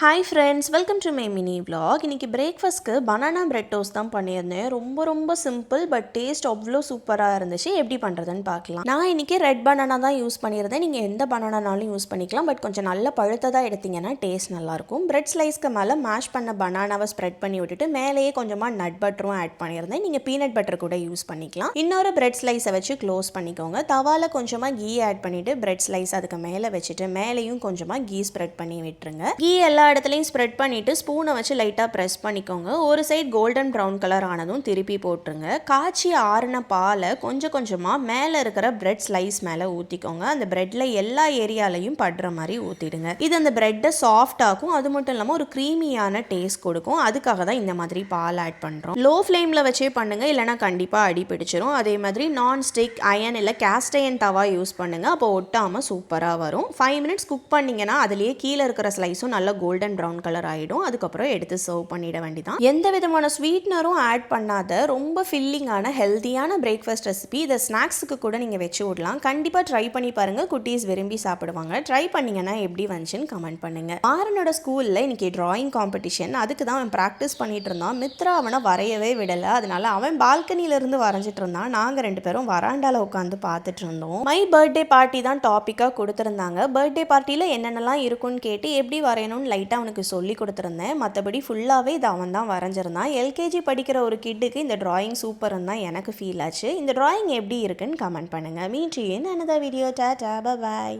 Hi friends, welcome to my mini vlog. இன்றைக்கி பிரேக்ஃபாஸ்ட்க்கு banana bread toast தான் பண்ணியிருந்தேன். ரொம்ப சிம்பிள் பட் டேஸ்ட் அவ்வளோ சூப்பராக இருந்துச்சு. எப்படி பண்ணுறதுன்னு பார்க்கலாம். நான் இன்றைக்கி ரெட் பனானா தான் யூஸ் பண்ணியிருந்தேன். நீங்கள் எந்த பனானானாலும் யூஸ் பண்ணிக்கலாம். பட் கொஞ்சம் நல்ல பழுத்ததாக எடுத்திங்கன்னா டேஸ்ட் நல்லாயிருக்கும். பிரெட் ஸ்லைஸ்க்கு மேலே மேஷ் பண்ண பனானாவை ஸ்ப்ரெட் பண்ணி விட்டுட்டு மேலேயே கொஞ்சமாக நட் பட்டரும் ஆட் பண்ணியிருந்தேன். நீங்கள் பீனட் பட்டர் கூட யூஸ் பண்ணிக்கலாம். இன்னொரு பிரெட் ஸ்லைஸை வச்சு க்ளோஸ் பண்ணிக்கோங்க. தவாவில் கொஞ்சமாக கீ ஆட் பண்ணிவிட்டு பிரெட் ஸ்லைஸ் அதுக்கு மேலே வச்சுட்டு மேலேயும் கொஞ்சமாக கீ ஸ்ப்ரெட் பண்ணி விட்டுருங்க. கீ எல்லா இடத்துலையும் ஸ்ப்ரெட் பண்ணிவிட்டு ஸ்பூனை வச்சு லைட்டாக ப்ரெஸ் பண்ணிக்கோங்க. ஒரு சைட் கோல்டன் ப்ரௌன் கலர் ஆனதும் திருப்பி போட்டுருங்க. காய்ச்சி ஆறின பாலை கொஞ்சம் கொஞ்சமாக மேலே இருக்கிற பிரெட் ஸ்லைஸ் மேலே ஊற்றிக்கோங்க. அந்த பிரெட்டில் எல்லா ஏரியாலையும் படுற மாதிரி ஊற்றிடுங்க. இது அந்த பிரெட்டை சாஃப்ட் ஆகும். அது மட்டும் இல்லாமல் ஒரு க்ரீமியான டேஸ்ட் கொடுக்கும். அதுக்காக தான் இந்த மாதிரி பால் ஆட் பண்ணுறோம். லோ ஃப்ளேமில் வச்சே பண்ணுங்கள், இல்லைனா கண்டிப்பாக அடி பிடிச்சிரும். அதே மாதிரி நான் ஸ்டிக் அயன் இல்லை கேஸ்ட் அயன் தவா யூஸ் பண்ணுங்கள். அப்போ ஒட்டாமல் சூப்பராக வரும். 5 மினிட்ஸ் குக் பண்ணிங்கன்னா அதுலேயே கீழே இருக்கிற ஸ்லைஸும் நல்லா கோல்டன் ப்ரௌன் கலர் ஆகிடும். அதுக்கப்புறம் எடுத்து சர்வ் பண்ணிட வேண்டியதான். எந்த விதமான ஸ்வீட்னரும் ஆட் பண்ணாத ரொம்ப ஃபில்லிங்கான ஹெல்த்தியான பிரேக்ஃபாஸ்ட் ரெசிபி. இதை ஸ்நாக்ஸுக்கு கூட நீங்கள் வச்சு விடலாம். கண்டிப்பாக ட்ரை பண்ணி பாருங்கள். குட்டீஸ் விரும்பி சாப்பிடுவாங்க. ட்ரை பண்ணிங்கன்னா எப்படி வந்துச்சுன்னு கமெண்ட் பண்ணுங்கள். ஆரனோட ஸ்கூலில் இன்னைக்கு டிராயிங் காம்படிஷன். அதுக்கு தான் அவன் ப்ராக்டிஸ் பண்ணிட்டு இருந்தான். மித்ரா அவனை வரையவே விடலை. அதனால அவன் பால்கனியிலிருந்து வரைஞ்சிட்டு இருந்தான். நாங்கள் 2 பேரும் வராண்டால உட்காந்து பார்த்துட்டு இருந்தோம். மை பர்த்டே பார்ட்டி தான் டாப்பிக்காக கொடுத்துருந்தாங்க. பர்த்டே பார்ட்டியில் என்னென்னலாம் இருக்குன்னு கேட்டு எப்படி வரையணும்னு லைட்டாக அவனுக்கு சொல்லி கொடுத்துருந்தேன். மற்றபடி ஃபுல்லாகவே இது அவன் தான் வரைஞ்சிருந்தான். எல்கேஜி படிக்கிற ஒரு கிட்டுக்கு இந்த டிராயிங் சூப்பர்னு தான் எனக்கு ஃபீல் ஆச்சு. இந்த டிராயிங் எப்படி இருக்குன்னு கமெண்ட் பண்ணுங்கள். Meet you in another video. Tata, bye bye.